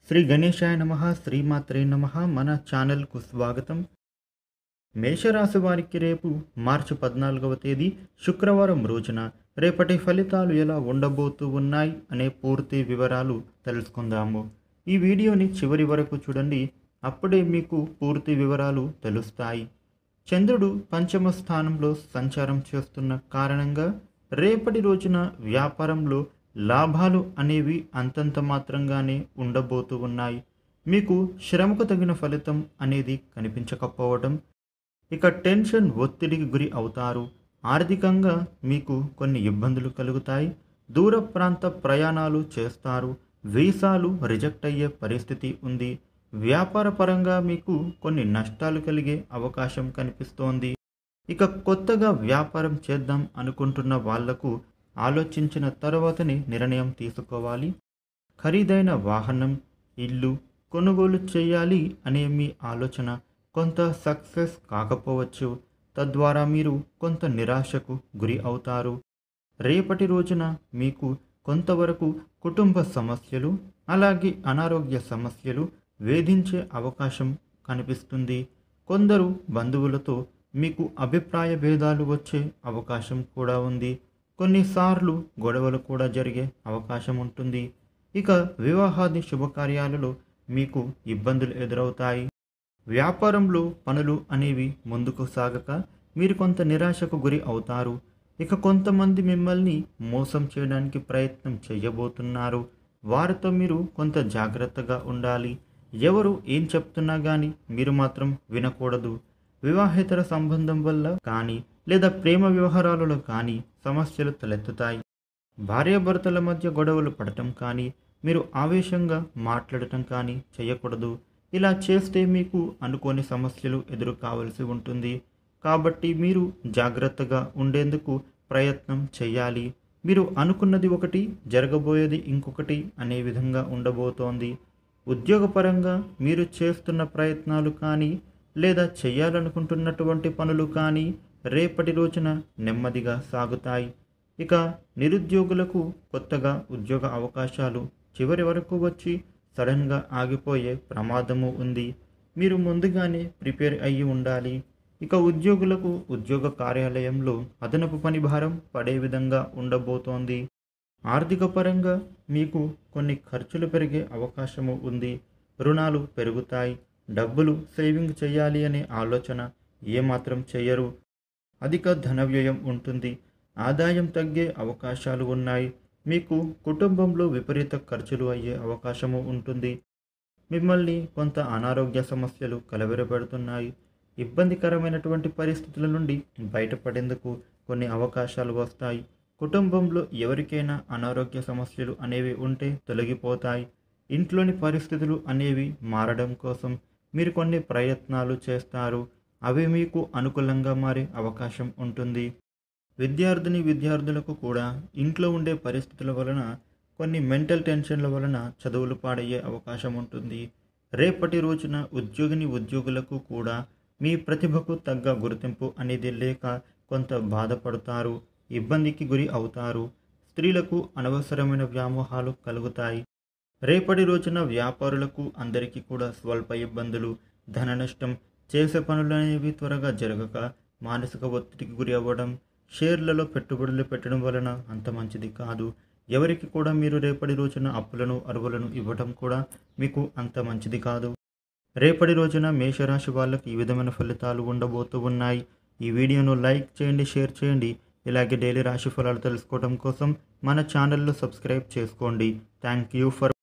శ్రీ గణేశాయ నమః శ్రీమాత్రే నమః మన ఛానల్కు స్వాగతం. మేషరాశి వారికి రేపు మార్చి 14వ తేదీ శుక్రవారం రోజున రేపటి ఫలితాలు ఎలా ఉండబోతూ ఉన్నాయి అనే పూర్తి వివరాలు తెలుసుకుందాము. ఈ వీడియోని చివరి వరకు చూడండి, అప్పుడే మీకు పూర్తి వివరాలు తెలుస్తాయి. చంద్రుడు పంచమ స్థానంలో సంచారం చేస్తున్న కారణంగా రేపటి రోజున వ్యాపారంలో లాభాలు అనేవి అంతంత మాత్రంగానే ఉండబోతూ ఉన్నాయి. మీకు శ్రమకు తగిన ఫలితం అనేది కనిపించకపోవడం, ఇక టెన్షన్ ఒత్తిడికి గురి అవుతారు. ఆర్థికంగా మీకు కొన్ని ఇబ్బందులు కలుగుతాయి. దూర ప్రాంత ప్రయాణాలు చేస్తారు. వీసాలు రిజెక్ట్ అయ్యే పరిస్థితి ఉంది. వ్యాపార పరంగా మీకు కొన్ని నష్టాలు కలిగే అవకాశం కనిపిస్తోంది. ఇక కొత్తగా వ్యాపారం చేద్దాం అనుకుంటున్న వాళ్లకు ఆలోచించిన తర్వాతనే నిర్ణయం తీసుకోవాలి. ఖరీదైన వాహనం, ఇల్లు కొనుగోలు చేయాలి అనే మీ ఆలోచన కొంత సక్సెస్ కాకపోవచ్చు. తద్వారా మీరు కొంత నిరాశకు గురి అవుతారు. రేపటి రోజున మీకు కొంతవరకు కుటుంబ సమస్యలు, అలాగే అనారోగ్య సమస్యలు వేధించే అవకాశం కనిపిస్తుంది. కొందరు బంధువులతో మీకు అభిప్రాయ భేదాలు వచ్చే అవకాశం కూడా ఉంది. కొన్నిసార్లు గొడవలు కూడా జరిగే అవకాశం ఉంటుంది. ఇక వివాహాది శుభకార్యాలలో మీకు ఇబ్బందులు ఎదురవుతాయి. వ్యాపారంలో పనులు అనేవి ముందుకు సాగక మీరు కొంత నిరాశకు గురి అవుతారు. ఇక కొంతమంది మిమ్మల్ని మోసం చేయడానికి ప్రయత్నం చేయబోతున్నారు. వారితో మీరు కొంత జాగ్రత్తగా ఉండాలి. ఎవరు ఏం చెప్తున్నా కానీ మీరు మాత్రం వినకూడదు. వివాహేతర సంబంధం వల్ల కానీ లేదా ప్రేమ వ్యవహారాలలో కానీ సమస్యలు తలెత్తుతాయి. భార్యాభర్తల మధ్య గొడవలు పడటం కానీ, మీరు ఆవేశంగా మాట్లాడటం కానీ చేయకూడదు. ఇలా చేస్తే మీకు అనుకోని సమస్యలు ఎదురు కావాల్సి ఉంటుంది. కాబట్టి మీరు జాగ్రత్తగా ఉండేందుకు ప్రయత్నం చేయాలి. మీరు అనుకున్నది ఒకటి, జరగబోయేది ఇంకొకటి అనే విధంగా ఉండబోతోంది. ఉద్యోగపరంగా మీరు చేస్తున్న ప్రయత్నాలు కానీ లేదా చేయాలనుకుంటున్నటువంటి పనులు కానీ రేపటి రోజున నెమ్మదిగా సాగుతాయి. ఇక నిరుద్యోగులకు కొత్తగా ఉద్యోగ అవకాశాలు చివరి వరకు వచ్చి సడన్గా ఆగిపోయే ప్రమాదము ఉంది. మీరు ముందుగానే ప్రిపేర్ అయ్యి ఉండాలి. ఇక ఉద్యోగులకు ఉద్యోగ కార్యాలయంలో అదనపు పని భారం పడే విధంగా ఉండబోతోంది. ఆర్థిక పరంగా మీకు కొన్ని ఖర్చులు పెరిగే అవకాశము ఉంది. రుణాలు పెరుగుతాయి. డబ్బులు సేవింగ్ చేయాలి అనే ఆలోచన ఏమాత్రం చేయరు. అధిక ధన వ్యయం ఉంటుంది. ఆదాయం తగ్గే అవకాశాలు ఉన్నాయి. మీకు కుటుంబంలో విపరీత ఖర్చులు అయ్యే అవకాశము ఉంటుంది. మిమ్మల్ని కొంత అనారోగ్య సమస్యలు కలవరపెడుతున్నాయి. ఇబ్బందికరమైనటువంటి పరిస్థితుల నుండి బయటపడేందుకు కొన్ని అవకాశాలు వస్తాయి. కుటుంబంలో ఎవరికైనా అనారోగ్య సమస్యలు అనేవి ఉంటే తొలగిపోతాయి. ఇంట్లోని పరిస్థితులు అనేవి మారడం కోసం మీరు కొన్ని ప్రయత్నాలు చేస్తారు. అవి మీకు అనుకూలంగా మారే అవకాశం ఉంటుంది. విద్యార్థులకు కూడా ఇంట్లో ఉండే పరిస్థితుల వలన కొన్ని మెంటల్ టెన్షన్ల వలన చదువులు పాడయ్యే అవకాశం ఉంటుంది. రేపటి రోజున ఉద్యోగులకు కూడా మీ ప్రతిభకు తగ్గ గుర్తింపు అనేది లేక కొంత బాధపడతారు. ఇబ్బందికి గురి అవుతారు. స్త్రీలకు అనవసరమైన వ్యామోహాలు కలుగుతాయి. రేపటి రోజున వ్యాపారులకు అందరికీ కూడా స్వల్ప ఇబ్బందులు, ధన నష్టం, చేసే పనులనేవి త్వరగా జరగక మానసిక ఒత్తిడికి గురి అవ్వడం, షేర్లలో పెట్టుబడులు పెట్టడం వలన అంత మంచిది కాదు. ఎవరికి కూడా మీరు రేపటి రోజున అప్పులను అరువులను ఇవ్వడం కూడా మీకు అంత మంచిది కాదు. రేపటి రోజున మేషరాశి వాళ్ళకి ఈ విధమైన ఫలితాలు ఉండబోతూ ఉన్నాయి. ఈ వీడియోను లైక్ చేయండి, షేర్ చేయండి. ఇలాగే డైలీ రాశి ఫలాలు తెలుసుకోవడం కోసం మన ఛానల్ను సబ్స్క్రైబ్ చేసుకోండి. Thank you for